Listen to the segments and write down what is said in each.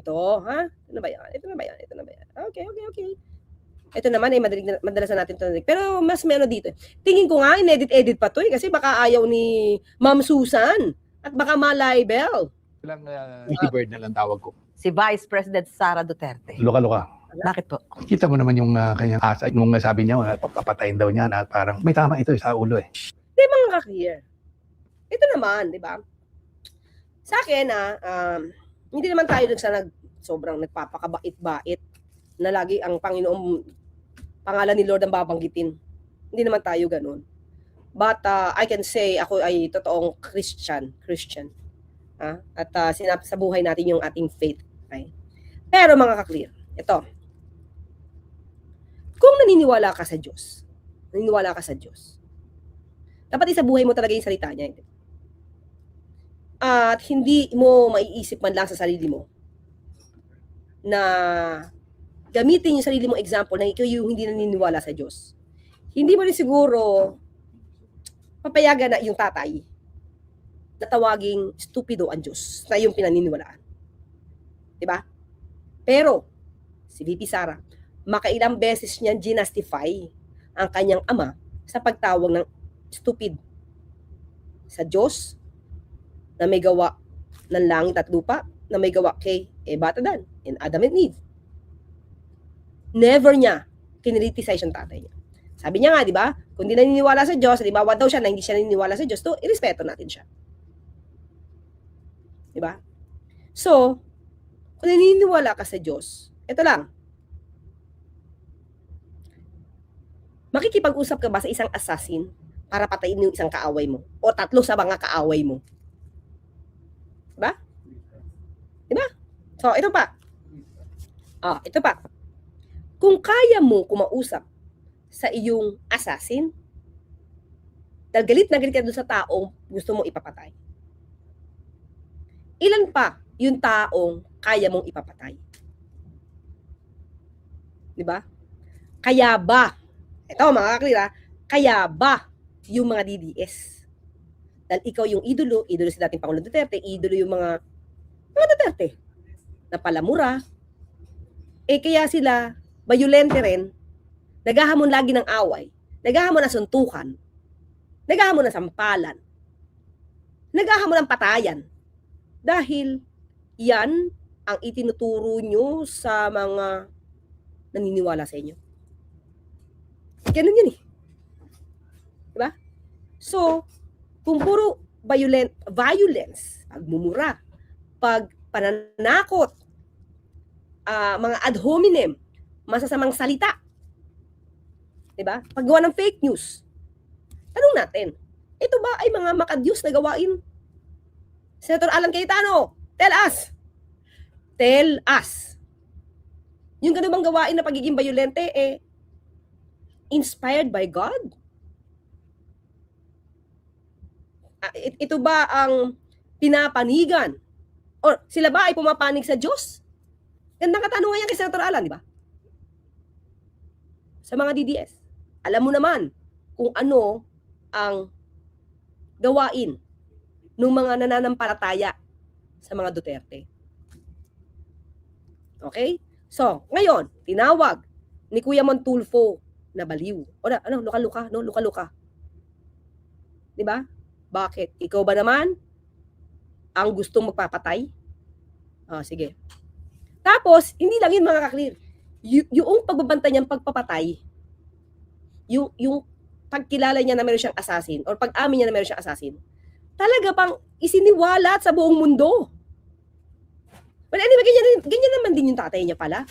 natin to, ha? Ito na ba yan? Ito na ba yan? Ito na ba yan? Okay. Ito naman ay madalas na natin ito narinig. Pero mas may ano dito. Tingin ko nga, inedit-edit pa to eh. Kasi baka ayaw ni Ma'am Susan. At baka ma-libel. Ilang bird na lang tawag ko. Si Vice President Sara Duterte. Luka-luka. Bakit po? Kita mo naman yung kanyang asa. Nung sabi niya, papatayin daw niya na parang may tama ito sa ulo eh. Di ba nga clear? Ito naman, di ba? Sa akin, hindi naman tayo sobrang nagpapakabait-bait na lagi ang Panginoon, pangalan ni Lord ang babanggitin. Hindi naman tayo ganun. But I can say, ako ay totoong Christian. At sa buhay natin yung ating faith. Okay? Pero mga ka-clear, ito. Kung naniniwala ka sa Diyos, dapat sa buhay mo talaga yung salita niya. At hindi mo maiisip man lang sa sarili mo na gamitin yung sarili mong example na ikaw yung hindi naniniwala sa Diyos. Hindi mo rin siguro papayagan na yung tatay na tawaging stupido ang Diyos na yung pinaniniwalaan. Diba? Pero, si VP Sara, makailang beses niyan ginastify ang kanyang ama sa pagtawag ng stupid sa Diyos na may gawa ng langit at lupa, na may gawa kay Eva at Adan, and Adam and Eve. Never niya kinriticize yung tatay niya. Sabi niya nga, di ba, kung di naniniwala sa Diyos, di ba, daw siya na hindi siya naniniwala sa Diyos, to irespeto natin siya. Di ba? So, kung naniniwala ka sa Diyos, ito lang. Makikipag-usap ka ba sa isang assassin para patayin yung isang kaaway mo? O tatlo sa mga kaaway mo? Diba? Diba? So, ito pa. Ito pa. Kung kaya mo kumausap sa iyong assassin, dahil galit na galit ka doon sa taong gusto mong ipapatay, ilan pa yung taong kaya mong ipapatay? Diba? Kaya ba, ito mga kaklira, kaya ba yung mga DDS? Dahil ikaw yung idolo si dating Pangulong Duterte, idolo yung mga Duterte na palamura. Kaya sila, bayulente rin, naghahamon lagi ng away, naghahamon ng suntukan, naghahamon ng sampalan, naghahamon ng patayan. Dahil yan ang itinuturo nyo sa mga naniniwala sa inyo. Ganun yun eh. Diba? So, kung puro violence, pagmumura, pananakot, mga ad hominem, masasamang salita, diba? Paggawa ng fake news, tanong natin, ito ba ay mga makadyos na gawain? Senator Alan Cayetano, tell us. Tell us. Yung ganun bang gawain na pagiging violente, inspired by God? Ito ba ang pinapanigan? Or sila ba ay pumapanig sa Diyos? Gandang katanungan yan kay Senator Alan, di ba? Sa mga DDS. Alam mo naman kung ano ang gawain ng mga nananampalataya sa mga Duterte. Okay? So, ngayon, tinawag ni Kuya Montulfo na baliw. O na, luka-luka, no? Luka-luka. Di ba? Bakit? Ikaw ba naman ang gustong magpapatay? Sige. Tapos, hindi lang yun mga kaklir. Yung pagbabantay niyang pagpapatay, yung pagkilala niya na meron siyang assassin, or pag-amin niya na meron siyang assassin, talaga pang isiniwalat sa buong mundo. Well, anyway, ganyan naman din yung tatay niya pala.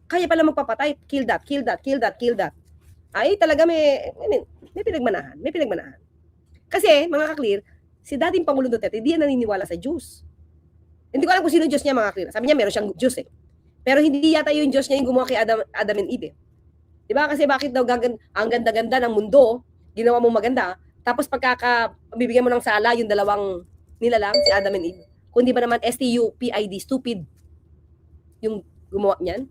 Kaya pala magpapatay, kill that. Ay, talaga may pinagmanahan. Kasi, mga kaklir, si dating Pangulong Duterte, hindi yan naniniwala sa Diyos. Hindi ko alam kung sino Diyos niya, mga kaklir. Sabi niya, meron siyang Diyos eh. Pero hindi yata yung Diyos niya yung gumawa kay Adam and Eve. Diba? Kasi bakit daw ang ganda-ganda ng mundo, ginawa mo maganda, tapos bibigyan mo ng sala yung dalawang nilalang, si Adam and Eve. Kundi ba naman STUPID, stupid, yung gumawa niyan?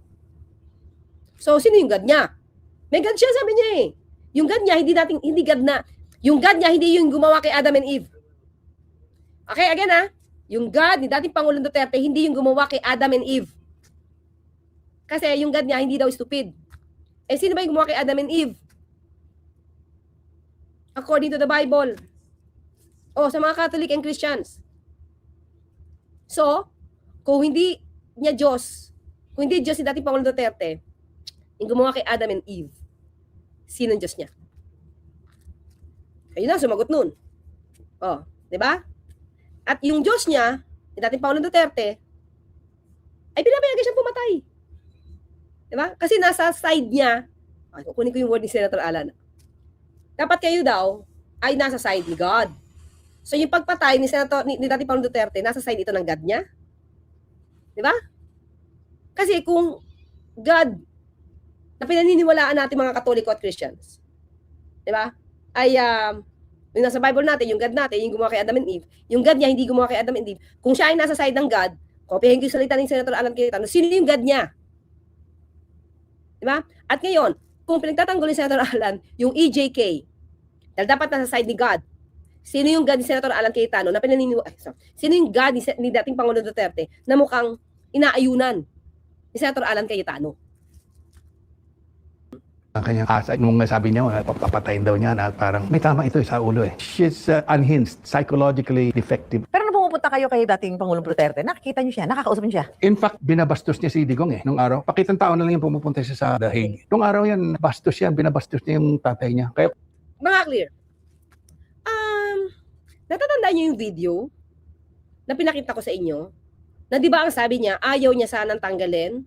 So, sino yung God niya? May God siya, sabi niya eh. Yung God niya, hindi God na. Yung God niya, hindi yung gumawa kay Adam and Eve. Okay, again ha. Yung God ni dating Pangulong Duterte, hindi yung gumawa kay Adam and Eve. Kasi yung God niya, hindi daw stupid. Eh, sino ba yung gumawa kay Adam and Eve? According to the Bible. O, sa mga Catholic and Christians. So, kung hindi niya Diyos, kung hindi Diyos si dating Pangulong Duterte, yung gumawa kay Adam and Eve, sino ang Diyos niya? Ayun na, sumagot nun. O, di ba? At yung Diyos niya, yung dating Pangulong Duterte, ay pinapayagan siyang pumatay. Di ba? Kasi nasa side niya, kukunin ko yung word ni Senator Alan. Dapat kayo daw ay nasa side ni God. So yung pagpatay ni Senator ni dating Pangulong Duterte, nasa side ito ng God niya. Di ba? Kasi kung God na pinaniniwalaan natin mga Katoliko at Christians, di ba? Ay yung nasa Bible natin, yung God natin, yung gumawa kay Adam and Eve, yung God niya hindi gumawa kay Adam and Eve. Kung siya ay nasa side ng God, kopyahin ko yung salita ni Senator Alan Cayetano, sino yung God niya? Di ba? At ngayon, kung pinagtatanggol ni Senator Alan, yung EJK, dahil dapat nasa side ni God, sino yung God ni Senator Alan Cayetano na sino yung God ni dating Pangulong Duterte na mukhang inaayunan ni Senator Alan Cayetano? Ang kanyang asa, nung sabi niya, papatayin daw niya na parang may tama ito sa ulo eh. She's unhinged, psychologically defective. Pero nung pumupunta kayo kay dating Pangulong Duterte, nakikita niyo siya, nakakausap niyo siya. In fact, binabastos niya si Digong eh, nung araw. Pakitang tao na lang yung pumupunta siya sa The Hague. Nung araw yan, bastos yan, binabastos niya yung tatay niya. Kaya Mga clear. Natatandaan niyo yung video na pinakita ko sa inyo na di ba ang sabi niya, ayaw niya sanang tanggalin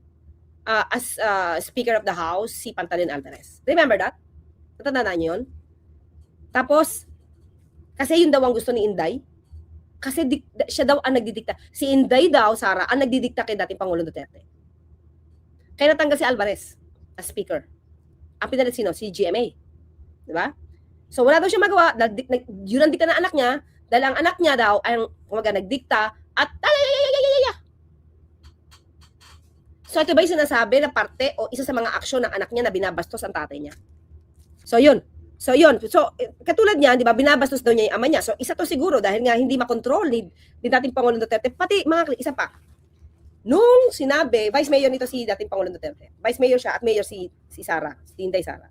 as Speaker of the House, si Pantalin Alvarez. Remember that? Natatandaan niyo yun? Tapos, kasi yun daw ang gusto ni Inday. Kasi siya daw ang nagdidikta. Si Inday daw, Sara, ang nagdidikta kay dating Pangulong Duterte. Kaya natanggal si Alvarez as Speaker. Ang pinalit sino? Si GMA. Di ba? So, wala daw siya magawa. Yun ang dikta ng anak niya. Dahil ang anak niya daw ay nagdikta at so, ito ba yung sinasabi na parte o isa sa mga aksyon ng anak niya na binabastos ang tatay niya? So, yun. So, katulad niya, di ba, binabastos daw niya yung ama niya. So, isa to siguro dahil nga hindi makontrol ni dating Pangulong Duterte. Pati, isa pa. Nung sinabi, Vice Mayor nito si dating Pangulong Duterte. Vice Mayor siya at Mayor si Sara, si Inday Sara.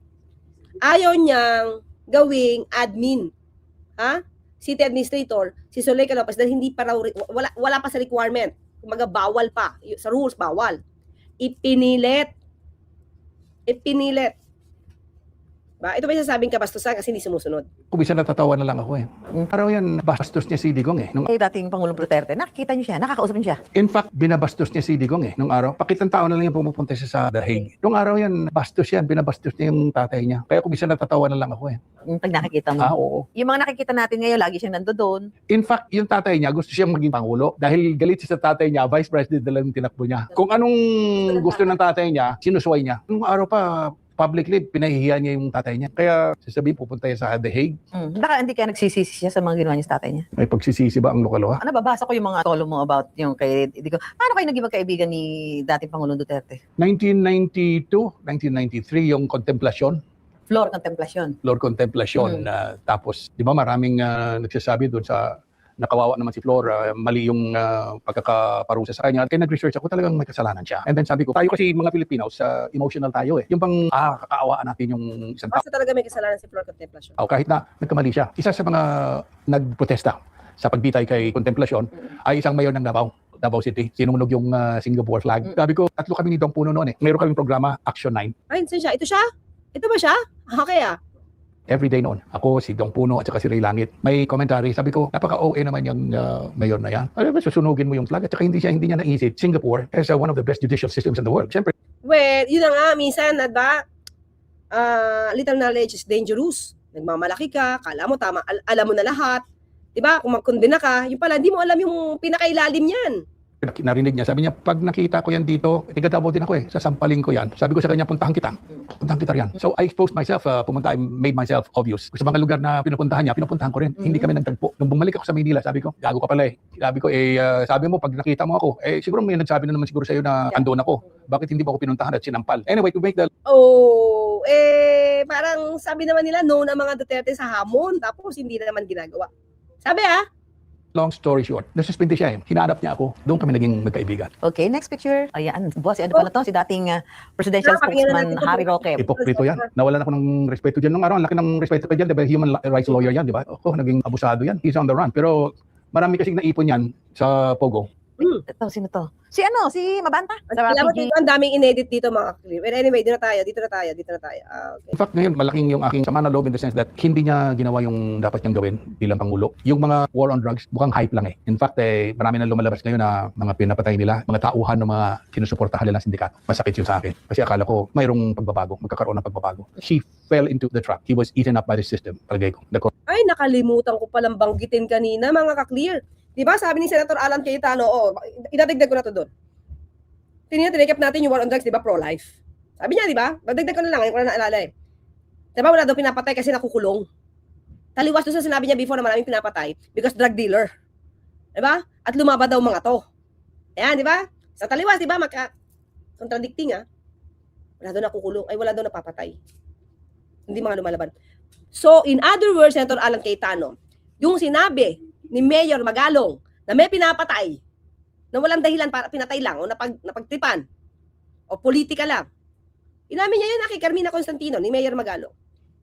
Ayaw niyang gawing admin. Ha? City Administrator, si Zuleika Lopez, dahil hindi pa raw, wala pa sa requirement. Kumaga, bawal pa. Sa rules, bawal. Ipinilit. Ba? Ito ba yung sasabing kabastusan kasi hindi sumusunod? kung bisa natatawa na lang ako eh. Araw yan, bastos niya si Digong eh. Nung Kay dating Pangulong Duterte, nakikita niyo siya, nakakausap niyo siya. In fact, binabastos niya si Digong eh, nung araw. Pakitang tao na lang yung pumupunta siya sa The Hague. Nung araw yan, bastos yan, binabastos niya yung tatay niya. Kaya kung bisa natatawa na lang ako eh. Pag nakikita mo. Oo. Yung mga nakikita natin ngayon, lagi siyang nandoon. In fact, yung tatay niya, gusto siyang maging pangulo. Dahil galit siya sa tatay niya, vice president na lang yung tinakbo niya. Kung anong gusto ng tatay niya, sinusway niya. Nung araw pa, publicly, pinahihiya niya yung tatay niya. Kaya sasabihin, pupunta siya sa The Hague. Baka hindi kaya nagsisisi siya sa mga ginawa niya sa tatay niya. May pagsisisi ba ang lokaloha? Nababasa ko yung mga tolo mo about yung kay Digong. Paano kayo naging magkaibigan ni dating Pangulong Duterte? 1992, 1993, yung kontemplasyon. Floor Contemplacion. Flor Contemplacion. Tapos, di ba maraming nagsasabi doon sa nakawawa naman si Flor, mali yung pagkakaparusa sa kanya. Kaya nag-research ako, talagang may kasalanan siya. And then sabi ko, tayo kasi mga Filipinos, emotional tayo eh. Yung bang kakaawaan natin yung isang tao. Basta talaga may kasalanan si Flor Contemplacion. Kahit na nagkamali siya. Isa sa mga nagprotesta sa pagbitay kay Contemplacion ay isang mayor ng Davao City. Sinunog yung Singapore flag. Sabi ko, 3 kami ni Dong Puno noon eh. Meron kaming programa, Action 9. Ay, saan siya? Ito siya? Ito ba siya? Okay Everyday noon. Ako, si Dong Puno at saka si Ray Langit. May commentary. Sabi ko, napaka-OA naman yung mayor na yan. Ano ba, susunugin mo yung flag? At saka hindi niya naisip. Singapore has one of the best judicial systems in the world. Siyempre, Well, yun na nga, minsan, diba, little knowledge is dangerous. Nagmamalaki ka, kala mo tama, alam mo na lahat. Diba, kung magkondena ka, yung pala, hindi mo alam yung pinakailalim yan. narinig niya. Sabi niya, pag nakita ko yan dito, tiga-Davao din ako eh. Sasampalin ko yan. Sabi ko sa kanya, puntahan kita. Puntahan kita riyan. So I exposed myself, pumunta, I made myself obvious. Sa mga lugar na pinupuntahan niya, pinupuntahan ko rin. Hindi kami nagtagpo. Nung bumalik ako sa Manila, sabi ko, gago ka pala eh. Sabi ko, sabi mo, pag nakita mo ako, siguro may nagsabi na naman siguro sa'yo na andun ako. Bakit hindi mo ako pinuntahan at sinampal? Anyway, to make the Parang sabi naman nila, no na mga Duterte sa hamon, tapos hindi na naman ginagawa. Sabi Long story short, nasuspindi siya eh. Hinanap niya ako. Doon kami naging magkaibigan. Okay, next picture. Ayan, boss, ano pala to? Si dating presidential spokesman Harry Roque. Hipokrito yan. Nawalan ako ng respeto dyan. Nung araw, ang laki ng respeto ko dyan. Diba? Human rights lawyer yan, di ba? Ako, naging abusado yan. He's on the run. Pero marami kasing naipon yan sa Pogo. Ito, sino to? Si ano? Si Mabanta? Sa Alam mo PG. dito, ang daming inedit dito mga ka-clear. But anyway, dito na tayo. Okay. In fact, ngayon, malaking yung aking sama na loob in the sense that hindi niya ginawa yung dapat niyang gawin bilang Pangulo. Yung mga war on drugs, mukhang hype lang eh. In fact, marami na lumalabas ngayon na mga pinapatay nila, mga tauhan ng mga sinusuportahan nila ng sindikato. Masakit yun sa akin. Kasi akala ko, mayroong pagbabago, magkakaroon ng pagbabago. She fell into the trap. He was eaten up by the system. Palagay ko. Ay, nakalimutan ko palang banggitin kanina mga ka-clear. Di ba sabi ni Senator Alan Cayetano, idadagdag ko na to doon. Tinekap natin yung war on drugs, di ba, pro-life. Sabi niya, di ba? Dagdag ko na lang, ngayon ko na naalala eh. Di ba, wala daw pinapatay kasi nakukulong. Taliwas doon sa sinabi niya before na maraming pinapatay because drug dealer. Di ba? At lumaba daw mga to. Ayan, di ba? Sa taliwas, di ba, contradicting wala daw nakukulong, ay wala daw napapatay. Hindi mga lumalaban. So, in other words, Senator Alan Cayetano, yung sinabi ni Mayor Magalong na may pinapatay na walang dahilan para pinatay lang o napagtripan o politika lang. Inamin niya yun kay Carmina Constantino ni Mayor Magalong.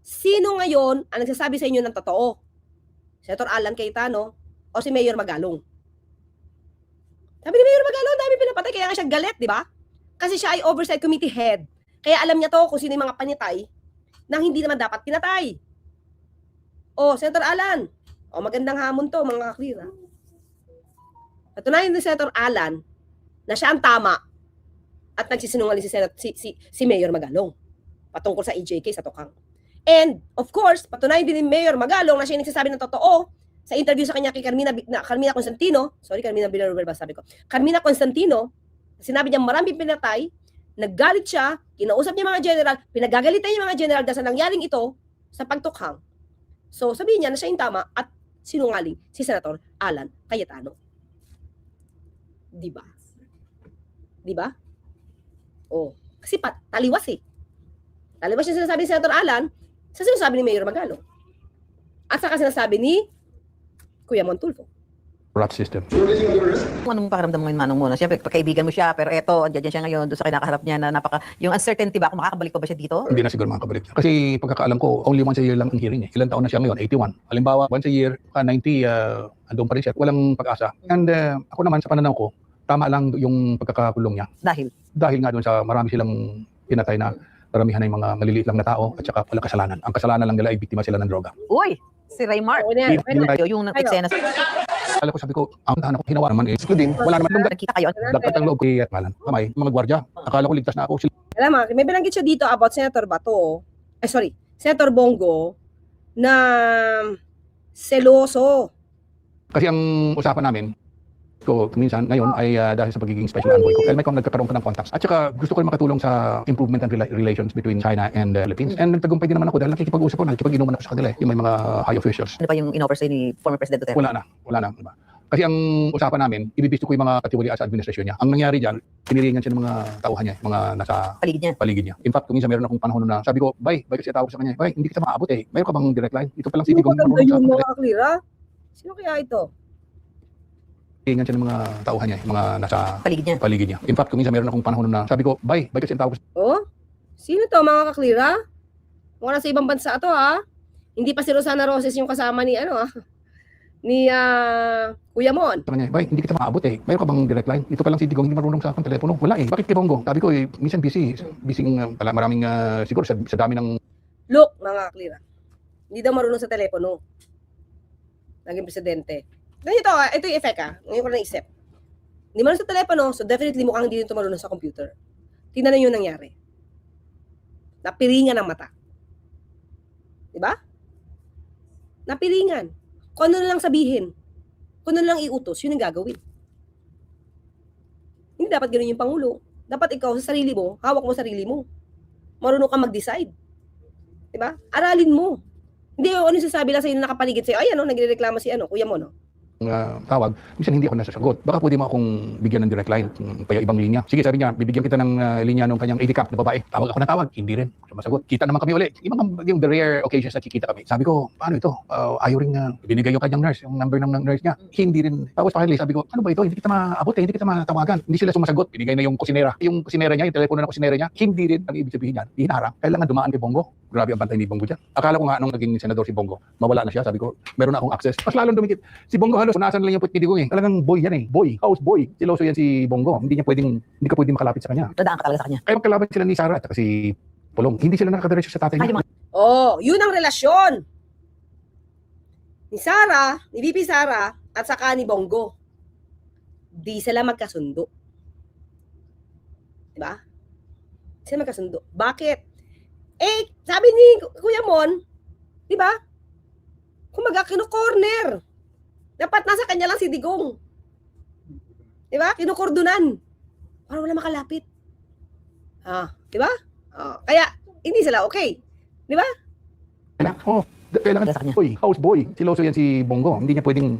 Sino ngayon ang nagsasabi sa inyo ng totoo? Senator Alan Cayetano o si Mayor Magalong? Sabi ni Mayor Magalong, dami pinapatay kaya nga siya galit, di ba? Kasi siya ay oversight committee head. Kaya alam niya to kung sino yung mga panitay nang hindi naman dapat pinatay. O, Senator Alan, magandang hamon to, mga ka-clear. Patunayan ni Senator Alan na siya ang tama at nagsisinungaling si Mayor Magalong patungkol sa EJK sa Tokang. And, of course, patunayan din ni Mayor Magalong na siya yung nagsasabi ng totoo sa interview sa kanya kay Carmina Constantino. Sorry, Carmina Villarreal ba sabi ko? Carmina Constantino, sinabi niya maraming pinatay, naggalit siya, kinausap niya mga general, pinagagalitan niya mga general dahil sa nangyaring ito sa pagtukhang. So, sabihin niya na siya yung tama at sinungaling si Senator Alan Cayetano. Diba? Diba? Kasi taliwas eh. Taliwas yung sinasabi ni Senator Alan sa sinasabi ni Mayor Magalong. At saka sinasabi ni Kuya Montulfo. Rat system. Anong pakiramdam mo yung Manong muna? Siyempre, pagkaibigan mo siya, pero eto, andyan siya ngayon, doon sa kinakaharap niya na yung uncertainty ba, kung makakabalik pa ba siya dito? Hindi na siguro makakabalik siya. Kasi pagkakaalam ko, only once a year lang ang hearing eh. Ilan taon na siya ngayon? 81. Halimbawa, once a year, 90, andun pa rin siya. Walang pag-asa. And ako naman, sa pananaw ko, tama lang yung pagkakakulong niya. Dahil nga doon sa marami silang pinatay na karamihan ay mga maliliit lang na tao at saka walang kasalanan. Ang kasalanan lang nila ay biktima sila ng droga. Uy! Si Raymar. Yung eksena sa Alam ko, sabi ko, ang tahanan ko hinawa naman eh. Wala naman nung nakita kayo. dapat ang loob ko at malan. Kamay, mga gwardiya. Akala ko ligtas na ako. Alam mo, may binanggit siya dito about Senator Bato. Senator Bongo na seloso. Kasi ang usapan namin, ko minsan ngayon ay dahil sa pagiging special envoy ko. Dahil may nagkakaroon ka ng contacts. At saka gusto ko rin makatulong sa improvement and relations between China and the Philippines. And nagtagumpay din naman ako dahil nakikipag-usap ko, nakikipag-inuman ako sa kanila eh. Yung may mga high officials. Ano pa yung in-offer sa'yo ni former President Duterte? Wala na. Diba? Kasi ang usapan namin, ibibisto ko yung mga katiwalian sa administrasyon niya. Ang nangyari dyan, piniringan siya ng mga tauhan niya, mga nasa paligid niya. In fact, kung minsan meron akong panahon na sabi ko, bay kasi tawag sa kanya, bay, hindi kita maabot eh. Mayroon ka bang direct line? Ito pa lang city kung maganda yung mga ka-clear, Sino kaya ito? Piniringan siya ng mga tauhan niya, mga nasa paligid niya. In fact, kung minsan meron akong panahon na sabi ko, bay kasi tawag Sino to mga ka-clear, Mukha sa ibang bansa to, Hindi pa si Rosana Roses yung kasama ni ni Kuya Mon. sa kanya, bay, hindi kita maabot eh. Mayroon ka bang direct line? Ito pa lang si Digong, hindi marunong sa akong telepono. Wala eh. Bakit kay Bongo? Sabi ko eh, minsan busy maraming siguro sa dami ng Look, mga clear. Hindi daw marunong sa telepono. Naging presidente. Ganito, ito yung effect Ngayon ko na naisip. Hindi marunong sa telepono, so definitely mukhang hindi ito marunong sa computer. Tingnan na yung nangyari. Napiringan ang mata. Diba? Napiringan. Kung ano lang sabihin, kung ano lang iutos, yun ang gagawin. Hindi dapat ganoon yung Pangulo. Dapat ikaw sa sarili mo, hawak mo sarili mo. Marunong ka mag-decide. Diba? Aralin mo. Hindi, ano sasabi lang sa'yo na nakapaligid sa'yo, nagre-reklamo si Kuya mo, tawag, minsan hindi ako nasasagot. Baka pwede mo akong bigyan ng direct line, kaya ibang linya. Sige, sabi niya, bibigyan kita ng linya ng kanyang AD cap na babae. Tawag ako na tawag, hindi rin. Sumasagot. Kita naman kami uli. Yung the rare occasions na kikita kami. Sabi ko, paano ito? Ayaw rin binigay yung kanyang nurse, yung number ng nurse niya. Hindi rin. Tapos finally, sabi ko, ano ba ito? Hindi kita maabot hindi kita matawagan. Hindi sila sumasagot. Binigay na yung kusinera. Yung kusinera niya, yung telepono ng kusinera niya, hindi rin. Ang ibig sabihin niyan, hinaharang. Kailangan dumaan kay Bongo. Grabe ang bantay ni Bongo dyan. Akala ko nga nung naging senador si Bongo, mawala na siya. Sabi ko, meron na akong access. Mas lalong dumikit. Si Bongo halos, punasan lang yung puti ko eh. Talagang boy yan eh. Boy. House boy. Siloso yan si Bongo. Hindi ka pwedeng makalapit sa kanya. Dadaan ka talaga sa kanya. Kaya magkalaban sila ni Sara at saka si Pulong. Hindi sila nakakadiretso sa tatay niya. Oh, yun ang relasyon ni Sara, ni VP Sara, at saka ni Bongo. Di sila magkasundo. Diba? Di sila magkasundo. Bakit? Eh, sabi ni Kuya Mon, diba? Kumaga, kino-corner. Dapat nasa kanya lang si Digong. Diba? Kinukordonan. Para wala makalapit. Diba? Kaya, hindi sila okay. Diba? Kailangan Sa kanya. boy, house boy. Siloso yan si Bongo. Hindi ka pwedeng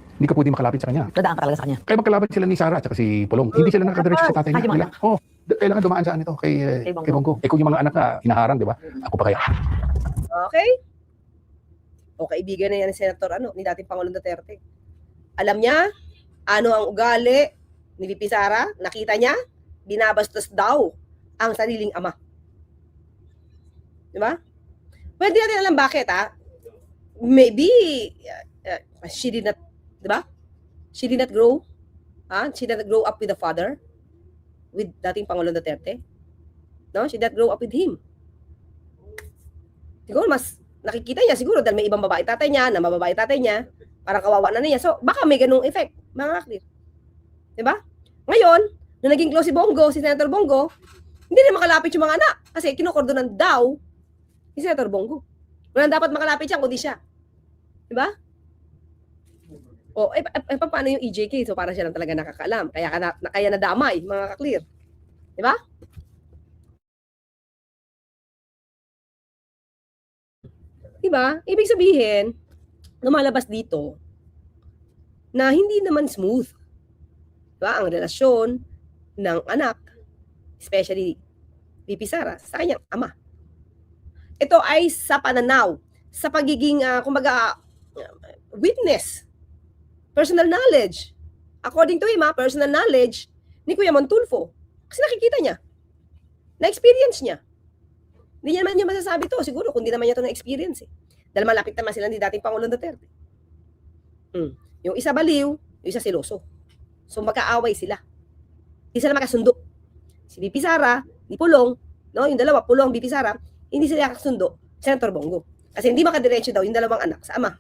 makalapit sa kanya. Dadaan ka talaga sa kanya. Kaya magkalaban sila ni Sara at saka si Pulong. Hindi sila nakakadiretso sa tatay niya. Ay, Kailangan dumaan saan ito kay Bongo. kay Bongo. Kung yung mga anak na hinaharang, di ba? Ako pa kaya. Okay? O kaibigan na yan ni Senator, ni dating Pangulong Duterte. Alam niya, ano ang ugali ni VP Sara? Nakita niya, binabastos daw ang sariling ama. Di ba? Well, di natin alam bakit, Maybe, she did not, di ba? She did not grow. She did not grow up with the father, with dating Pangulong Duterte. No? She did not grow up with him. Siguro mas nakikita niya siguro dahil may ibang babae tatay niya, na mababae tatay niya, parang kawawa na niya. So, baka may ganung effect, mga kaklir. Diba? Ngayon, nung naging close si Bongo, si Senator Bongo, hindi na makalapit yung mga anak kasi kinukordonan daw si Senator Bongo. Walang dapat makalapit siya, kundi siya. Diba? O, paano yung EJK? So, para siya lang talaga nakakaalam. Kaya nadamay, mga kaklir. Diba? Diba? Ibig sabihin, lumalabas dito na hindi naman smooth. Diba? Ang relasyon ng anak, especially VP Sara, sa kanyang ama. Ito ay sa pananaw, sa pagiging, witness, personal knowledge. According to him, personal knowledge ni Kuya Montulfo. Kasi nakikita niya, na-experience niya. Hindi naman niya masasabi to, siguro, kung di naman niya to na-experience Dahil malapit naman sila ni dating Pangulong Duterte. Yung isa baliw, yung isa siloso. So magkaaway sila. Hindi sila makasundo. Si VP Sara, ni Pulong, yung dalawa, Pulong, VP Sara, hindi sila kakasundo, Senator Bongo. Kasi hindi makadiretso daw yung dalawang anak sa ama.